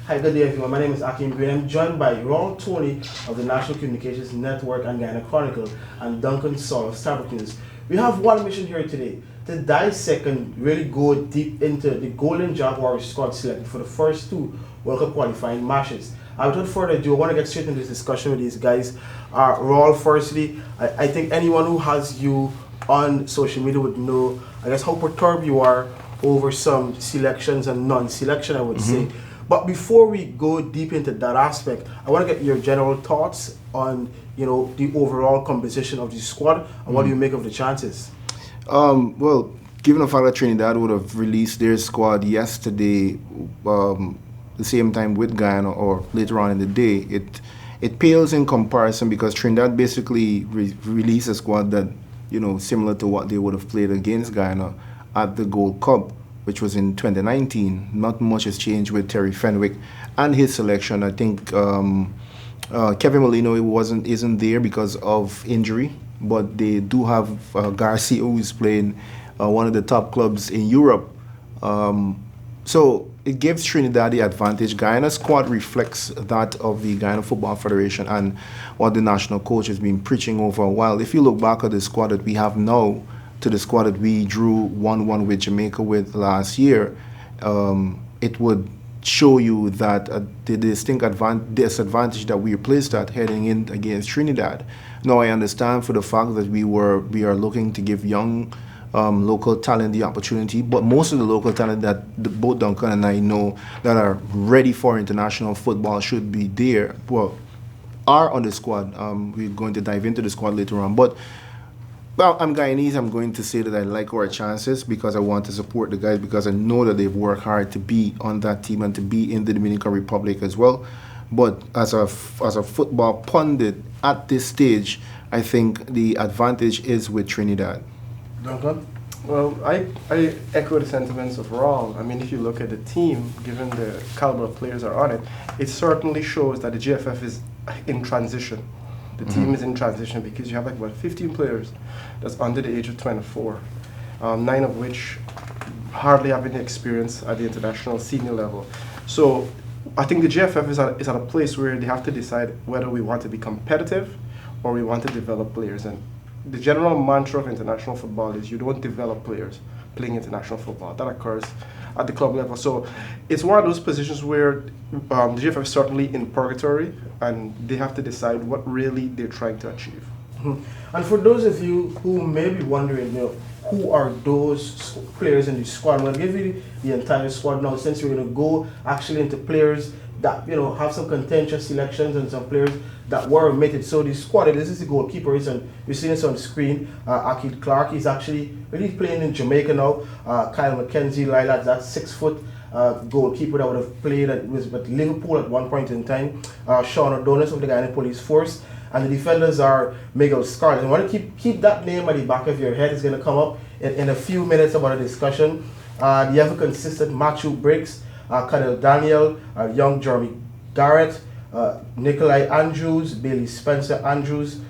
Hi, good day everyone. My name is Akim Green. I'm joined by Ron Tony of the National Communications Network and Guyana Chronicle and Duncan Saul of Starbuck News. We have one mission here today to dissect and really go deep into the Golden Jaguars squad selected for the first two World Cup qualifying matches. Without further ado, I want to get straight into this discussion with these guys. Raul, firstly, I think anyone who has you on social media would know, I guess, how perturbed you are over some selections and non-selection, I would say. But before we go deep into that aspect, I want to get your general thoughts on, the overall composition of the squad and what do you make of the chances? Well, given the fact that Trinidad would have released their squad yesterday, the same time with Guyana or later on in the day, it pales in comparison because Trinidad basically released a squad that, similar to what they would have played against Guyana at the Gold Cup, which was in 2019. Not much has changed with Terry Fenwick and his selection. I think Kevin Molino isn't there because of injury, but they do have Garcia, who is playing one of the top clubs in Europe. So it gives Trinidad the advantage. Guyana's squad reflects that of the Guyana Football Federation and what the national coach has been preaching over a while. If you look back at the squad that we have now to the squad that we drew 1-1 with Jamaica with last year, it would show you that the distinct disadvantage that we placed at heading in against Trinidad. Now I understand for the fact that we are looking to give young local talent the opportunity, but most of the local talent that both Duncan and I know that are ready for international football should be there. Well, are on the squad. We're going to dive into the squad later on, but. Well, I'm Guyanese. I'm going to say that I like our chances because I want to support the guys because I know that they've worked hard to be on that team and to be in the Dominican Republic as well. But as a football pundit at this stage, I think the advantage is with Trinidad. Duncan? Well, I echo the sentiments of Raul. I mean, if you look at the team, given the caliber of players that are on it, it certainly shows that the GFF is in transition. The team is in transition because you have about 15 players that's under the age of 24, 9 of which hardly have any experience at the international senior level. So I think the GFF is at a place where they have to decide whether we want to be competitive or we want to develop players. And the general mantra of international football is you don't develop players playing international football. That occurs at the club level. So it's one of those positions where the GFF is certainly in purgatory and they have to decide what really they're trying to achieve. And for those of you who may be wondering, who are those players in the squad? I'm going to give you the entire squad now, since we're going to go actually into players that have some contentious selections and some players that were omitted. So the squad, this is the goalkeepers, and you're seeing this on the screen. Akid Clark, he's actually really playing in Jamaica now. Kyle McKenzie, Lilac, that's 6 foot goalkeeper that would have played with Liverpool at one point in time. Sean O'Donis of the Guyana Police Force. And the defenders are Miguel Scarlett. I want to keep that name at the back of your head. It's going to come up in a few minutes about a discussion. The ever consistent Matthew Briggs, Cadel Daniel, young Jeremy Garrett, Nikolai Andrews, Bailey Spencer Andrews,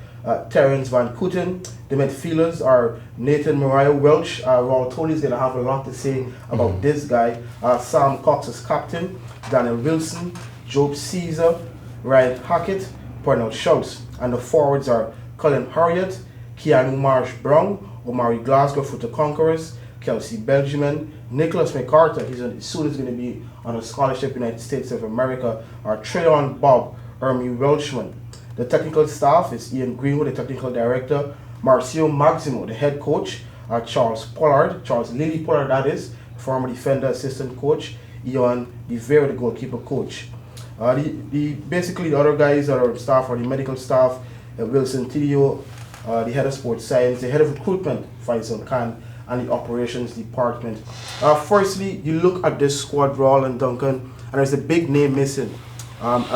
Terence Van Kooten. The midfielders are Nathan Mariah Welch. Raul Tony is going to have a lot to say about this guy. Sam Cox is captain, Daniel Wilson, Job Caesar, Ryan Hackett, Pernell Schultz. And the forwards are Colin Harriott, Keanu Marsh Brown, Omari Glasgow for the Conquerors, Kelsey Benjamin, Nicholas MacArthur, he's soon is going to be on a scholarship in the United States of America, or Treyon Bob, Ermi Welshman. The technical staff is Ian Greenwood, the technical director, Marcio Maximo, the head coach, Charles Lily Pollard, that is, former defender assistant coach, Ian DeVere, the goalkeeper coach. Basically the other guys that are staff are the medical staff, Wilson Tidio, the head of sports science, the head of recruitment, Faisal Khan, and the operations department. Firstly, you look at this squad, Raul and Duncan, and there's a big name missing.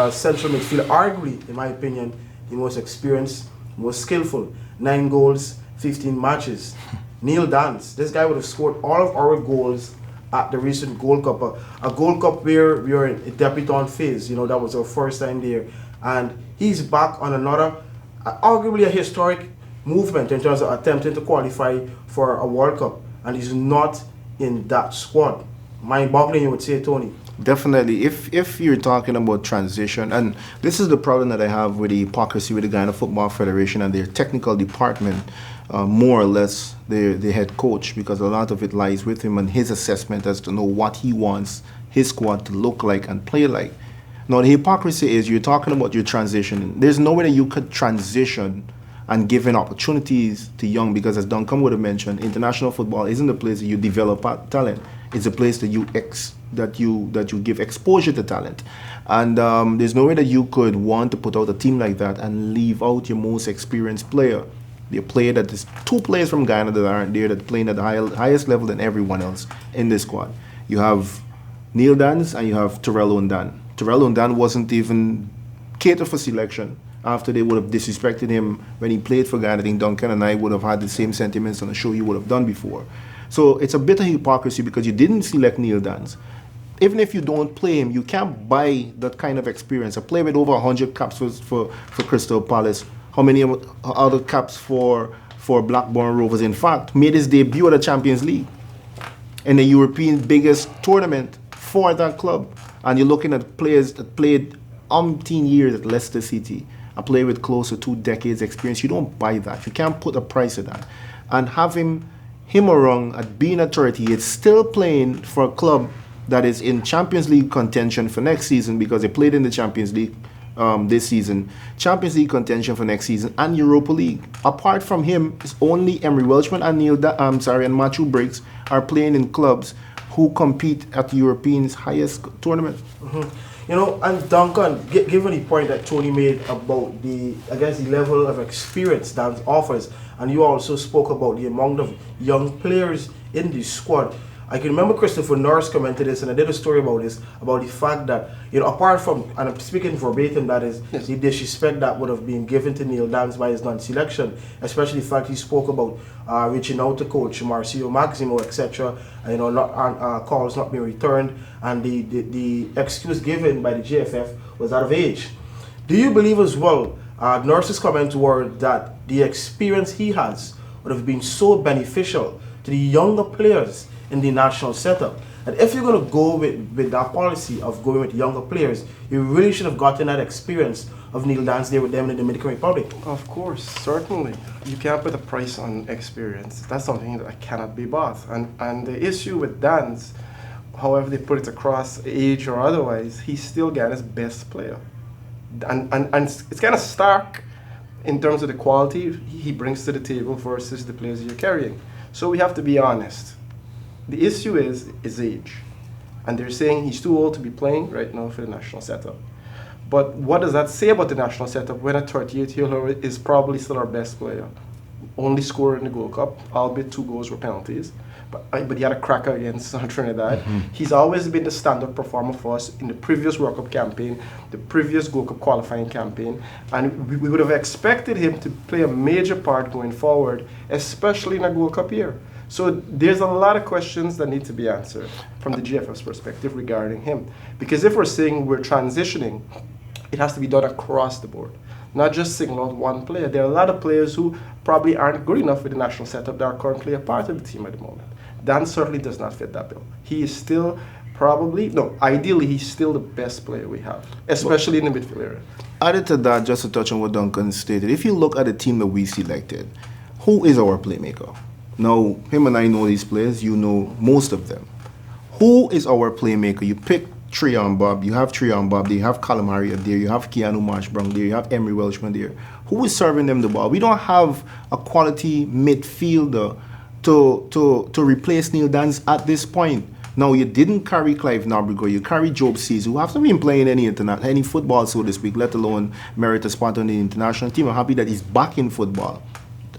Central midfielder, arguably, in my opinion, the most experienced, most skillful, 9 goals, 15 matches. Neil Dance, this guy would have scored all of our goals at the recent Gold Cup, a Gold Cup where we were in a debutante phase. That was our first time there, and he's back on another, arguably a historic movement in terms of attempting to qualify for a World Cup, and he's not in that squad. Mind-boggling, you would say, Tony. Definitely. If you're talking about transition, and this is the problem that I have with the hypocrisy with the Ghana Football Federation and their technical department, more or less the head coach, because a lot of it lies with him and his assessment as to know what he wants his squad to look like and play like. Now, the hypocrisy is you're talking about your transition. There's no way that you could transition and giving opportunities to young, because as Duncan would have mentioned, international football isn't the place that you develop talent. It's a place that you give exposure to talent, and there's no way that you could want to put out a team like that and leave out your most experienced player, the player that is two players from Ghana that aren't there, that playing at the highest level than everyone else in this squad. You have Neil Dans and you have Terrell Undan. Terrell Undan wasn't even catered for selection after they would have disrespected him when he played for Ghana. I think Duncan and I would have had the same sentiments on the show you would have done before. So it's a bit of hypocrisy because you didn't select Neil Dans. Even if you don't play him, you can't buy that kind of experience. A player with over 100 caps for Crystal Palace. How many other caps for Blackburn Rovers? In fact, made his debut at the Champions League in the European biggest tournament for that club. And you're looking at players that played umpteen years at Leicester City, a player with close to 2 decades experience. You don't buy that. You can't put a price on that. And having him around at being at 30, he's still playing for a club that is in Champions League contention for next season, because they played in the Champions League this season. Champions League contention for next season and Europa League. Apart from him, it's only Emery Welchman and and Matthew Briggs are playing in clubs who compete at the European's highest tournament. You know, and Duncan, given the point that Tony made about the level of experience that offers, and you also spoke about the amount of young players in the squad. I can remember Christopher Norris commented this, and I did a story about this, about the fact that, you know, apart from, and I'm speaking verbatim, that is, yes, the disrespect that would have been given to Neil Dans by his non-selection, especially the fact he spoke about reaching out to coach Marcio Maximo, etc., you know, calls not being returned, and the excuse given by the GFF was out of age. Do you believe as well, Norris's comments were that the experience he has would have been so beneficial to the younger players in the national setup, and if you're going to go with that policy of going with younger players, you really should have gotten that experience of Neil Dans there with them in the Dominican Republic? Of course, certainly. You can't put a price on experience. That's something that cannot be bought. And the issue with Dans, however they put it across, age or otherwise, he's still Ghana's best player. And it's kind of stark in terms of the quality he brings to the table versus the players you're carrying. So we have to be honest. The issue is age. And they're saying he's too old to be playing right now for the national setup. But what does that say about the national setup when a 38-year-old is probably still our best player? Only scorer in the Gold Cup, albeit 2 goals were penalties. But he had a cracker against Trinidad. Mm-hmm. He's always been the standard performer for us in the previous World Cup campaign, the previous Gold Cup qualifying campaign. And we would have expected him to play a major part going forward, especially in a Gold Cup year. So there's a lot of questions that need to be answered from the GFF's perspective regarding him. Because if we're saying we're transitioning, it has to be done across the board, not just single out one player. There are a lot of players who probably aren't good enough with the national setup that are currently a part of the team at the moment. Dan certainly does not fit that bill. He is still ideally he's still the best player we have, especially in the midfield area. Added to that, just to touch on what Duncan stated, if you look at the team that we selected, who is our playmaker? Now, him and I know these players, you know most of them. Who is our playmaker? You pick Treon Bob, you have Treon Bob there, you have Callum Harriott there, you have Keanu Marsh-Brown there, you have Emery Welchman there. Who is serving them the ball? We don't have a quality midfielder to replace Neil Dans at this point. Now, you didn't carry Clive Nabrigo, you carry Job Sees, who hasn't been playing any football, so to speak, let alone merit a spot on the international team. I'm happy that he's back in football.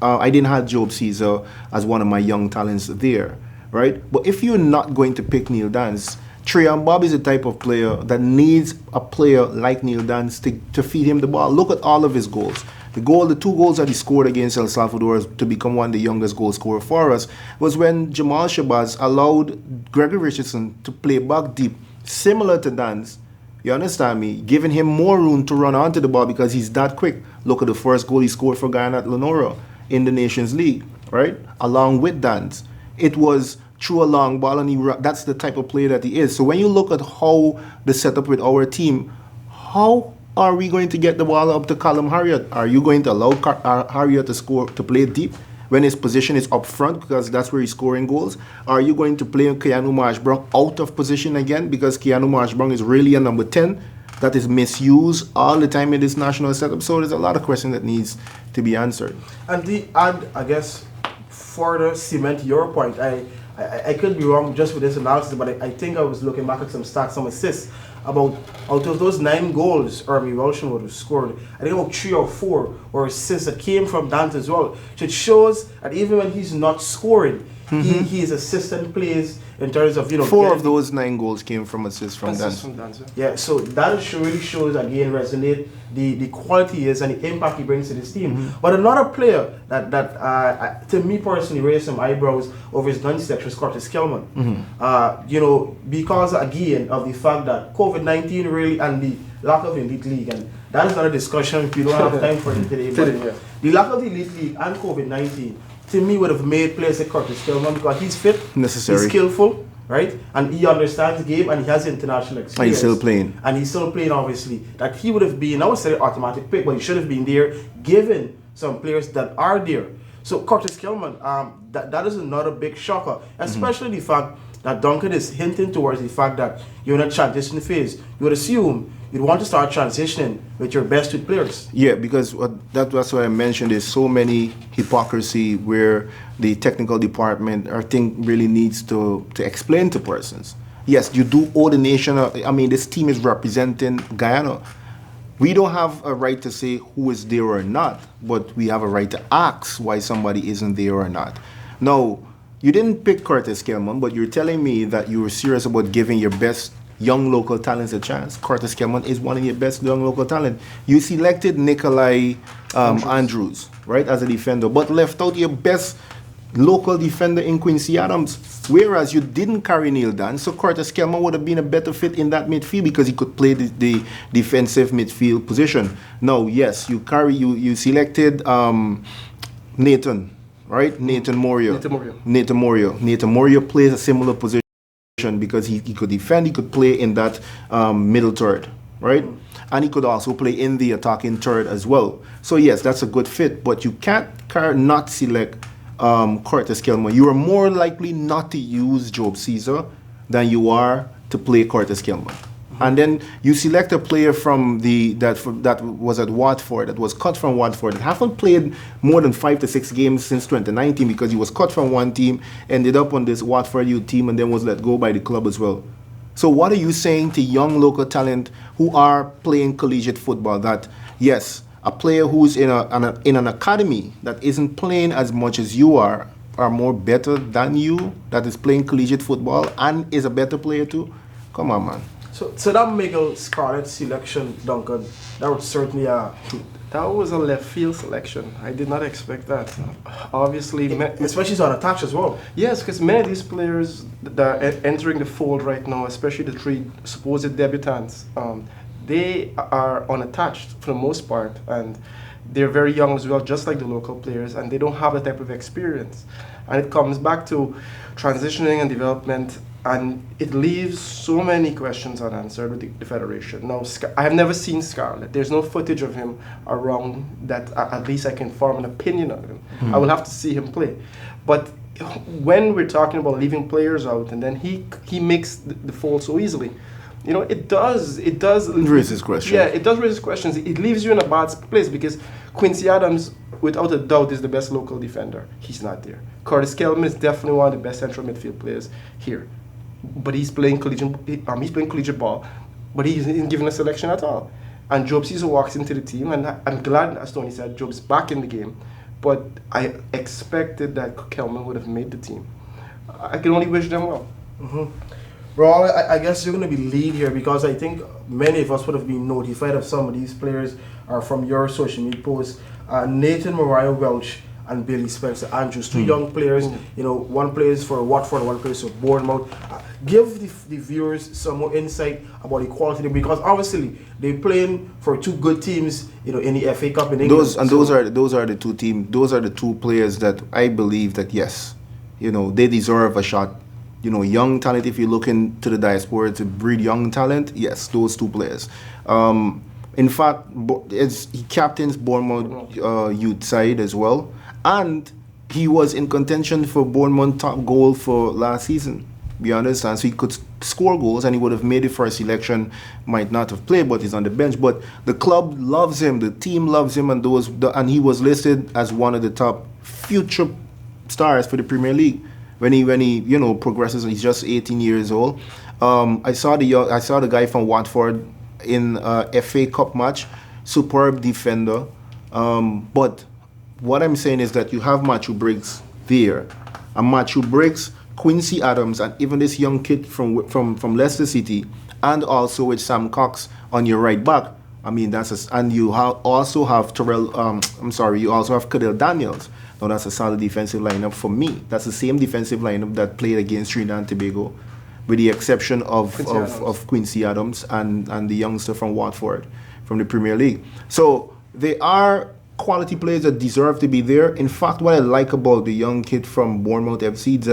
I didn't have Job Caesar as one of my young talents there, right? But if you're not going to pick Neil Dans, Treon Bob is the type of player that needs a player like Neil Dans to feed him the ball. Look at all of his goals. The 2 goals that he scored against El Salvador to become one of the youngest goal scorers for us was when Jamal Shabazz allowed Gregory Richardson to play back deep, similar to Dans. You understand me? Giving him more room to run onto the ball because he's that quick. Look at the first goal he scored for Ghana at Lenora in the Nations League, right? Along with Dans. It was throw a long ball, and that's the type of player that he is. So when you look at how the setup with our team, how are we going to get the ball up to Callum Harriott? Are you going to allow Harriott to play deep when his position is up front because that's where he's scoring goals? Are you going to play Keanu Marsh-Brown out of position again because Keanu Marsh-Brown is really a number 10 that is misused all the time in this national setup? So there's a lot of questions that needs to be answered. And I guess, further cement your point, I could be wrong just with this analysis, but I think I was looking back at some stats, some assists, about out of those 9 goals Ermi Welshman would have scored, I think about 3 or 4 or assists that came from Dante as well. So it shows that even when he's not scoring, he is assistant plays in terms of, 4 of those 9 goals came from assists from Dante. Yeah, so that really shows, again, resonate the quality he is and the impact he brings to this team. But another player that to me personally raised some eyebrows over his non-selection is Curtis Kelman. Because again of the fact that COVID-19 really and the lack of elite league, and that is not a discussion if you don't have time for it today. But the lack of the elite league and COVID-19 to me would have made players like Curtis Kelman, because he's fit, necessary, he's skillful, right? And he understands the game and he has international experience. And he's still playing. And he's still playing, obviously. That he would have been, I would say, automatic pick, but he should have been there given some players that are there. So Curtis Kelman, that is another big shocker, especially the fact that Duncan is hinting towards the fact that you're in a transition phase. You would assume you'd want to start transitioning with your best 2 players. Yeah, because that's what I mentioned. There's so many hypocrisy where the technical department, I think, really needs to explain to persons. Yes, you do owe the nation. This team is representing Guyana. We don't have a right to say who is there or not, but we have a right to ask why somebody isn't there or not. Now, you didn't pick Curtis Kelman, but you're telling me that you were serious about giving your best young local talents a chance. Curtis Kelman is one of your best young local talent. You selected Nikolai Andrews, right, as a defender, but left out your best local defender in Quincy Adams, whereas you didn't carry Neil Dan. So Curtis Kelman would have been a better fit in that midfield because he could play the defensive midfield position. Now, yes, you selected Nathan, right? Nathan Morio. Nathan Morio plays a similar position because he could defend, he could play in that middle third, right? And he could also play in the attacking third as well. So yes, that's a good fit, but you can't not select Curtis Kelman. You are more likely not to use Job Caesar than you are to play Curtis Kelman. And then you select a player from that was at Watford, that was cut from Watford, that haven't played more than 5 to 6 games since 2019 because he was cut from one team, ended up on this Watford youth team, and then was let go by the club as well. So what are you saying to young local talent who are playing collegiate football that, yes, a player who's in an academy that isn't playing as much as you are more better than you, that is playing collegiate football and is a better player too? Come on, man. So that Miguel Scarlett selection, Duncan, that was certainly that was a left field selection. I did not expect that. Obviously, especially on attacks as well. Yes, because many of these players that are entering the fold right now, especially the 3 supposed debutants, they are unattached for the most part, and they're very young as well, just like the local players, and they don't have the type of experience. And it comes back to transitioning and development, and it leaves so many questions unanswered with the Federation. Now, I have never seen Scarlett. There's no footage of him around that at least I can form an opinion on him. I will have to see him play. But when we're talking about leaving players out, and then he makes the fold so easily, it does raises questions. Yeah, it does raise questions. It leaves you in a bad place because Quincy Adams, without a doubt, is the best local defender. He's not there. Curtis Kelman is definitely one of the best central midfield players here, but he's playing collegiate ball, but he isn't given a selection at all. And Job Caesar walks into the team, and I'm glad, as Tony said, Job's back in the game, but I expected that Kelman would have made the team. I can only wish them well. Raul, I guess you're going to be lead here because I think many of us would have been notified of some of these players are from your social media posts. Nathan Mariah Welch and Billy Spencer Andrews, 2 young players. One plays for Watford, one plays for Bournemouth. Give the viewers some more insight about the quality, because obviously they're playing for 2 good teams, in the FA Cup in England. Those are the 2 teams. Those are the 2 players that I believe that yes, they deserve a shot young talent. If you look into the diaspora to breed young talent, yes, those two players. In fact, he captains Bournemouth youth side as well, and he was in contention for Bournemouth top goal for last season. You understand? So he could score goals, and he would have made it for a selection. Might not have played, but he's on the bench. But the club loves him, the team loves him, and he was listed as one of the top future stars for the Premier League. When he progresses, he's just 18 years old. I saw the guy from Watford in FA Cup match, superb defender. But what I'm saying is that you have Matthew Briggs there, and Matthew Briggs, Quincy Adams, and even this young kid from Leicester City, and also with Sam Cox on your right back. I mean, and you also have you also have Cadell Daniels. Now that's a solid defensive lineup for me. That's the same defensive lineup that played against Trinidad and Tobago, with the exception of Quincy Adams and the youngster from Watford, from the Premier League. So they are quality players that deserve to be there. In fact, what I like about the young kid from Bournemouth FC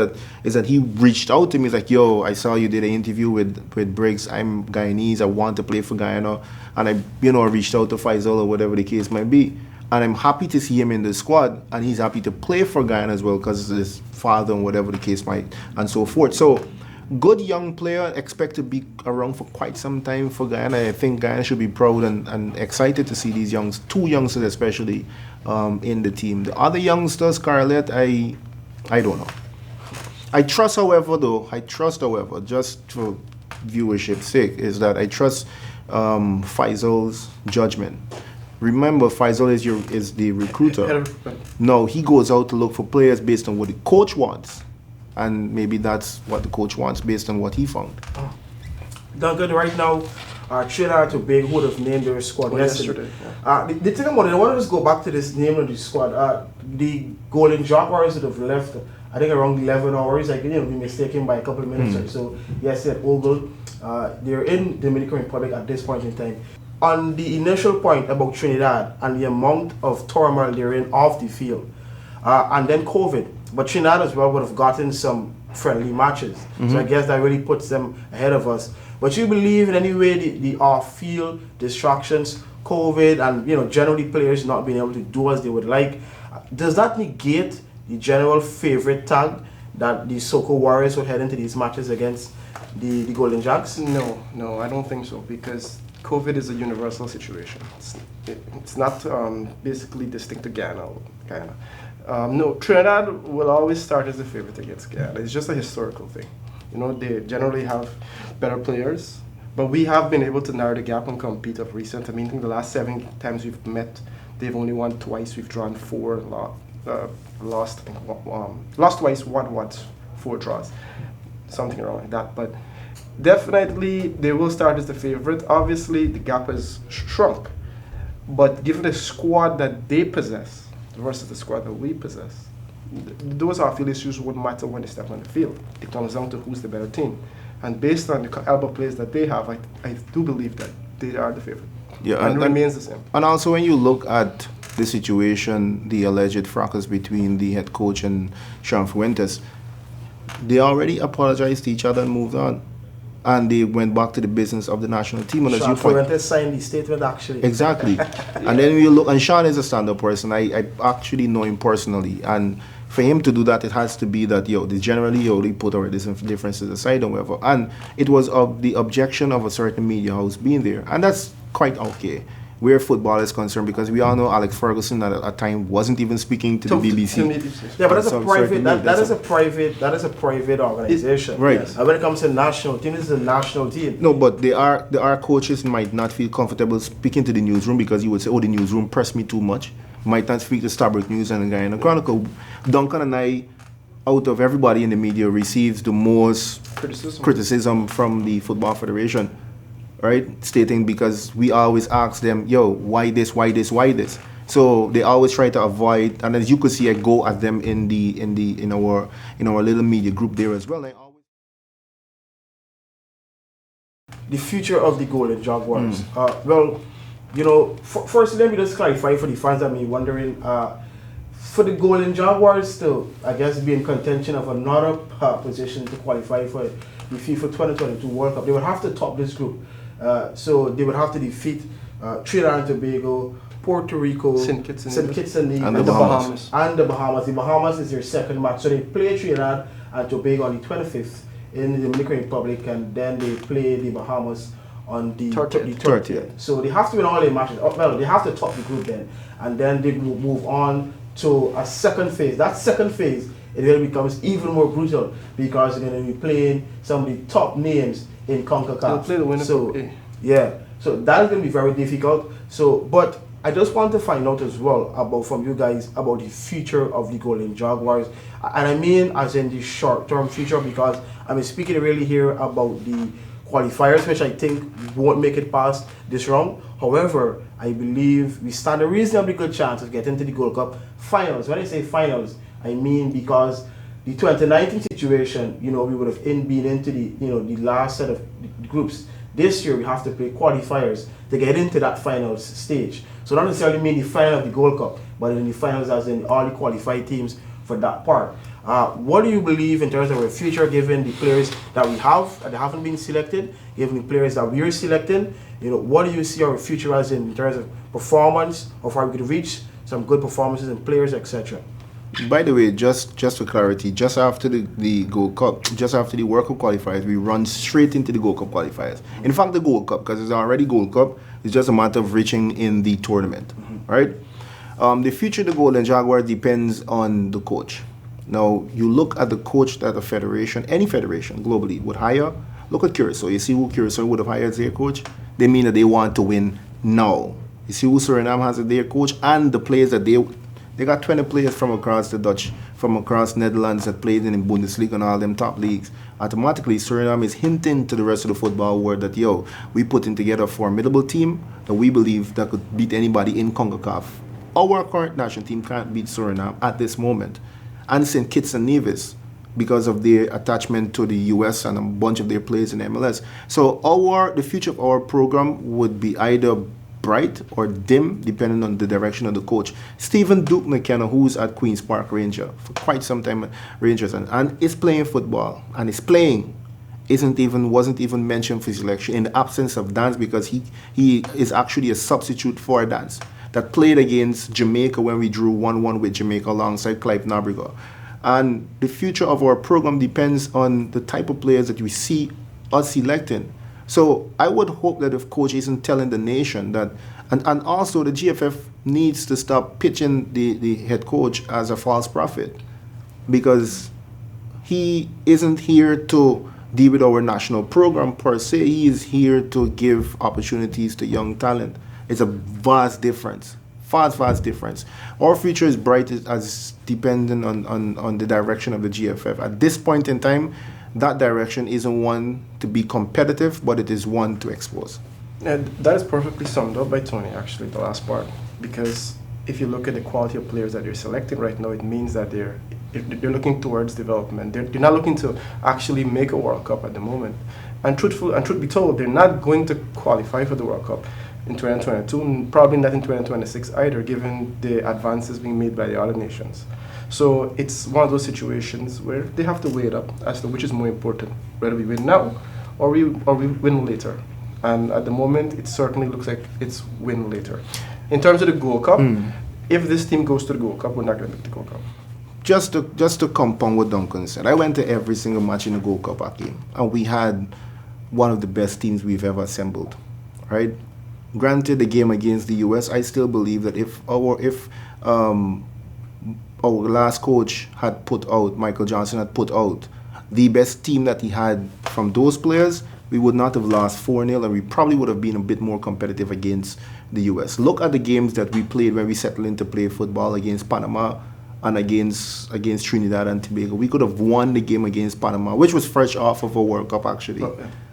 is that he reached out to me. He's like, yo, I saw you did an interview with Briggs. I'm Guyanese. I want to play for Guyana. And I reached out to Faisal or whatever the case might be. And I'm happy to see him in the squad. And he's happy to play for Guyana as well because his father and whatever the case might, and so forth. So good young player, expect to be around for quite some time for Guyana. I think Guyana should be proud and excited to see these two youngsters especially in the team. The other youngsters, Scarlett, I don't know. I trust, however, just for viewership's sake, is that I trust Faisal's judgment. Remember, Faisal is the recruiter. No, he goes out to look for players based on what the coach wants. And maybe that's what the coach wants based on what he found. Duncan, right now, Trinidad and Tobago would have named their squad yesterday. The thing about it, I want to just go back to this name of the squad. The Golden Jaguars would have left, I think, around 11 hours. Be mistaken by a couple of minutes or so. Yes, at Ogle. They're in Dominican Republic at this point in time. On the initial point about Trinidad and the amount of turmoil they're in off the field, and then COVID. But Trinidad as well would have gotten some friendly matches. Mm-hmm. So I guess that really puts them ahead of us. But you believe in any way the off-field distractions, COVID, and generally players not being able to do as they would like, does that negate the general favorite tag that the Soko Warriors would head into these matches against the Golden Jacks? No, I don't think so, because COVID is a universal situation. It's not basically distinct to Guyana. No, Trinidad will always start as a favorite against Guyana. It's just a historical thing. They generally have better players, but we have been able to narrow the gap and compete of recent. I think the last 7 times we've met, they've only won twice. We've drawn 4, lost twice, won once, 4 draws, something around like that. But definitely, they will start as the favorite. Obviously, the gap has shrunk, but given the squad that they possess versus the squad that we possess, those off-field issues wouldn't matter when they step on the field. It comes down to who's the better team. And based on the caliber players that they have, I do believe that they are the favorite. Yeah, and it remains the same. And also when you look at the situation, the alleged fracas between the head coach and Sean Fuentes, they already apologized to each other and moved on. And they went back to the business of the national team. And Sean Fuentes signed the statement, actually. Exactly. And then you look, and Sean is a stand-up person. I actually know him personally. And for him to do that, it has to be that, they put our differences aside or whatever. And it was of the objection of a certain media house being there. And that's quite okay where football is concerned, because we all know Alex Ferguson at a time wasn't even speaking to the BBC. Yeah, but that's a private. That is a private organization. Right. Yes. And when it comes to national team, this is a national team. No, but there are coaches might not feel comfortable speaking to the newsroom because you would say, "Oh, the newsroom pressed me too much." Might not speak to Starbuck News and the guy in the Chronicle. Duncan and I, out of everybody in the media, receives the most criticism from the Football Federation. Right, stating, because we always ask them, why this? So they always try to avoid, and as you could see, I go at them in our little media group there as well. The future of the Golden Jaguars. First let me just clarify for the fans that may be wondering. For the Golden Jaguars, still, I guess, be in contention of another position to qualify for the FIFA 2022 World Cup, they would have to top this group. So they would have to defeat Trinidad and Tobago, Puerto Rico, St. Kitts and and the Bahamas. And the Bahamas. The Bahamas is their second match. So they play Trinidad and Tobago on the 25th in the Dominican Republic, and then they play the Bahamas on the 30th. So they have to win all their matches. Well, they have to top the group then, and then they will move on to a second phase. That second phase, it really becomes even more brutal because they're going to be playing some of the top names in CONCACAF. They'll play the winner. So yeah, so that is going to be very difficult. So, but I just want to find out as well about from you guys about the future of the Golden Jaguars, and I mean as in the short-term future, because I'm speaking really here about the qualifiers, which I think won't make it past this round. However, I believe we stand a reasonably good chance of getting to the Gold Cup finals. When I say finals, I mean because the 2019 situation, we would have been into the last set of groups. This year we have to play qualifiers to get into that finals stage. So not necessarily mean the final of the Gold Cup, but in the finals as in all the qualified teams for that part. What do you believe in terms of our future, given the players that we have that haven't been selected, given the players that we are selecting? What do you see our future as in terms of performance, of how we could reach some good performances in players, etc.? By the way, just for clarity, just after the Gold Cup, just after the World Cup qualifiers, we run straight into the Gold Cup qualifiers. In fact, the Gold Cup, because it's already Gold Cup, it's just a matter of reaching in the tournament, right? The future of the Golden Jaguar depends on the coach. Now, you look at the coach that a federation, any federation globally would hire. Look at Curacao. You see who Curacao would have hired as their coach? They mean that they want to win now. You see who Suriname has as their coach, and the players that they got 20 players from across the Dutch, from across Netherlands that played in the Bundesliga and all them top leagues. Automatically, Suriname is hinting to the rest of the football world that, we putting together a formidable team that we believe that could beat anybody in CONCACAF. Our current national team can't beat Suriname at this moment. And St. Kitts and Nevis, because of their attachment to the US and a bunch of their players in MLS. So the future of our program would be either bright or dim, depending on the direction of the coach. Stephen Duke McKenna, who's at Queen's Park Ranger for quite some time, Rangers, and is playing football, and is playing, wasn't even mentioned for selection in the absence of Dance, because he is actually a substitute for Dance that played against Jamaica when we drew 1-1 with Jamaica alongside Clive Nabriga. And the future of our program depends on the type of players that we see us selecting. So I would hope that if coach isn't telling the nation that, and also the GFF needs to stop pitching the head coach as a false prophet, because he isn't here to deal with our national program per se. He is here to give opportunities to young talent. It's a vast difference. Vast difference. Our future is bright as dependent on the direction of the GFF. At this point in time, that direction isn't one to be competitive, but it is one to expose. And that is perfectly summed up by Tony, actually, the last part. Because if you look at the quality of players that you're selecting right now, it means that they're looking towards development. They're not looking to actually make a World Cup at the moment. And truth be told, they're not going to qualify for the World Cup in 2022, and probably not in 2026 either, given the advances being made by the other nations. So it's one of those situations where they have to weigh it up as to which is more important, whether we win now or we win later. And at the moment, it certainly looks like it's win later. In terms of the Gold Cup, if this team goes to the Gold Cup, we're not going to make the Gold Cup. Just to compound what Duncan said, I went to every single match in the Gold Cup game, and we had one of the best teams we've ever assembled, right? Granted, the game against the US, I still believe that if our last coach had put out, Michael Johnson had put out the best team that he had from those players, we would not have lost 4-0, and we probably would have been a bit more competitive against the US. Look at the games that we played when we settled in to play football against Panama and against Trinidad and Tobago. We could have won the game against Panama, which was fresh off of a World Cup actually.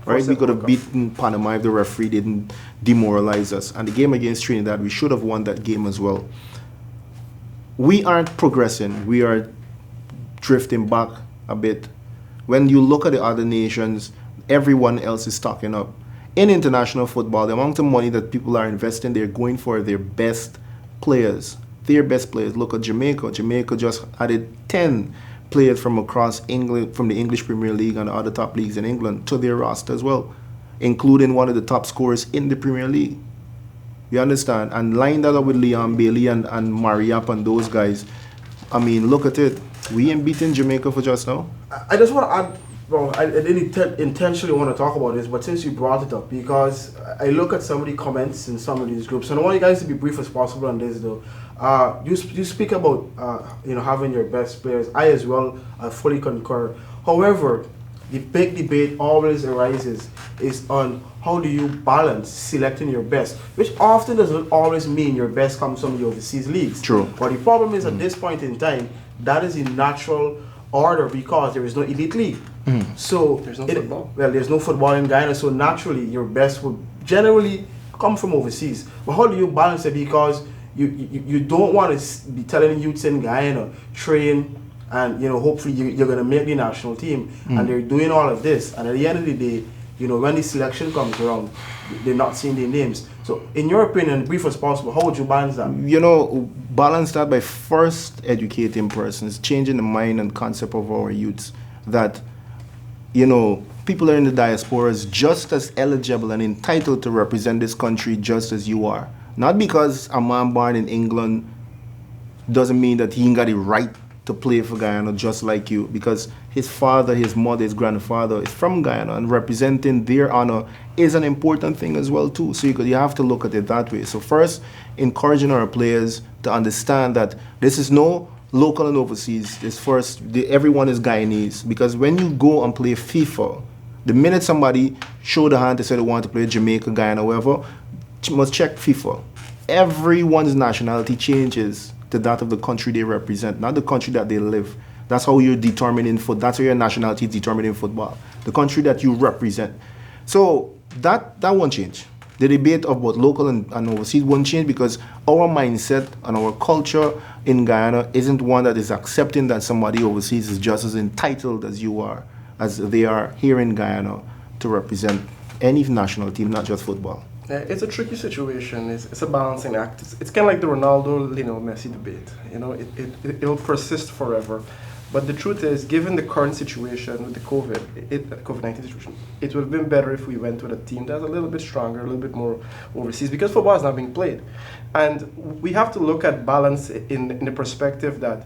Right? We could have beaten Panama if the referee didn't demoralize us. And the game against Trinidad, we should have won that game as well. We aren't progressing. We are drifting back a bit. When you look at the other nations, everyone else is stocking up. In international football, the amount of money that people are investing, they're going for their best players their best players. Look at Jamaica. Jamaica just added 10 players from across England, from the English Premier League and the other top leagues in England to their roster as well, including one of the top scorers in the Premier League. You understand? And line that up with Leon Bailey and Mariap and those guys. I mean, look at it. We ain't beating Jamaica for just now. I just want to add, well, I didn't intentionally want to talk about this, but since you brought it up, because I look at some of the comments in some of these groups, and I want you guys to be brief as possible on this though. You speak about having your best players. I as well fully concur. However, the big debate always arises is on how do you balance selecting your best, which often doesn't always mean your best comes from the overseas leagues. True. But the problem is at this point in time, that is the natural order because there is no elite league. So there's no football. Well, there's no football in Guyana, so naturally your best would generally come from overseas. But how do you balance it? Because you don't want to be telling youths in Guyana train and hopefully you're going to make the national team, and they're doing all of this, and at the end of the day, when the selection comes around, they're not seeing their names. So in your opinion, brief as possible, how would you balance that? Balance that by first educating persons, changing the mind and concept of our youths that people are in the diaspora is just as eligible and entitled to represent this country just as you are. Not because a man born in England doesn't mean that he ain't got the right to play for Guyana just like you, because his father, his mother, his grandfather is from Guyana, and representing their honor is an important thing as well too. So you have to look at it that way. So first, encouraging our players to understand that this is no local and overseas. Everyone is Guyanese, because when you go and play FIFA, the minute somebody show the hand to say they want to play Jamaica, Guyana, wherever, you must check FIFA. Everyone's nationality changes to that of the country they represent, not the country that they live. That's how you're determining that's how your nationality is determined in football. The country that you represent. So that won't change. The debate of both local and overseas won't change, because our mindset and our culture in Guyana isn't one that is accepting that somebody overseas is just as entitled as you are, as they are here in Guyana, to represent any national team, not just football. It's a tricky situation. It's a balancing act. It's kind of like the Ronaldo, Messi debate. It'll persist forever. But the truth is, given the current situation with the COVID-19 situation, it would have been better if we went with a team that's a little bit stronger, a little bit more overseas, because football is not being played. And we have to look at balance in the perspective that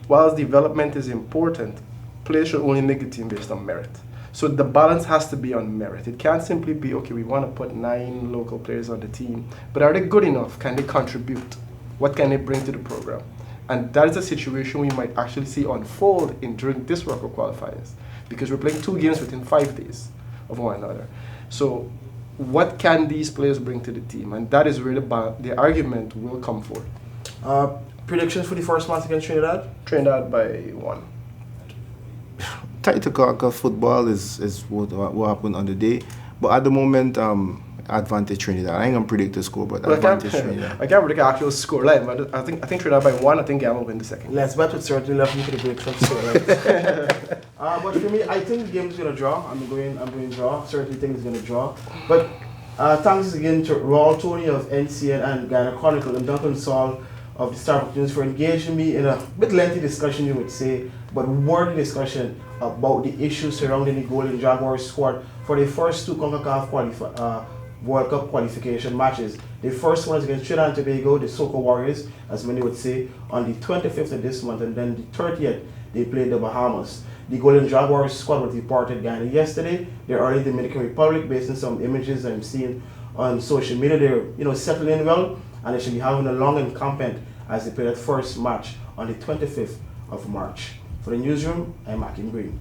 whilst development is important, players should only make the team based on merit. So the balance has to be on merit. It can't simply be, okay, we want to put 9 local players on the team, but are they good enough? Can they contribute? What can they bring to the program? And that is a situation we might actually see unfold during this World Cup qualifiers, because we're playing 2 games within 5 days of one another. So what can these players bring to the team? And that is where the argument will come forth. Predictions for the first match against Trinidad? Trinidad by 1. Tight to call, because football is what happened on the day. But at the moment, advantage Trinidad. I ain't gonna predict the score, but advantage Trinidad. I can't predict the actual score line, but I think Trinidad by 1. I think Ghana will win the second. Let's bet with certainty left me to the prediction score. Right? But for me, I think the game is gonna draw. I'm going draw. Certainly think it's gonna draw. But thanks again to Raul Tony of NCN and Guyana Chronicle and Duncan Saul of the Star News for engaging me in a bit lengthy discussion, you would say, but worthy discussion about the issues surrounding the Golden Jaguars squad for the first 2 CONCACAF World Cup qualification matches. The first one is against Trinidad and Tobago, the Soca Warriors, as many would say, on the 25th of this month, and then the 30th, they played the Bahamas. The Golden Jaguars squad was departed Ghana yesterday. They're already in the Dominican Republic, based on some images I'm seeing on social media. They're settling well, and they should be having a long encampment as they play that first match on the 25th of March. For the newsroom, I'm Akin Green.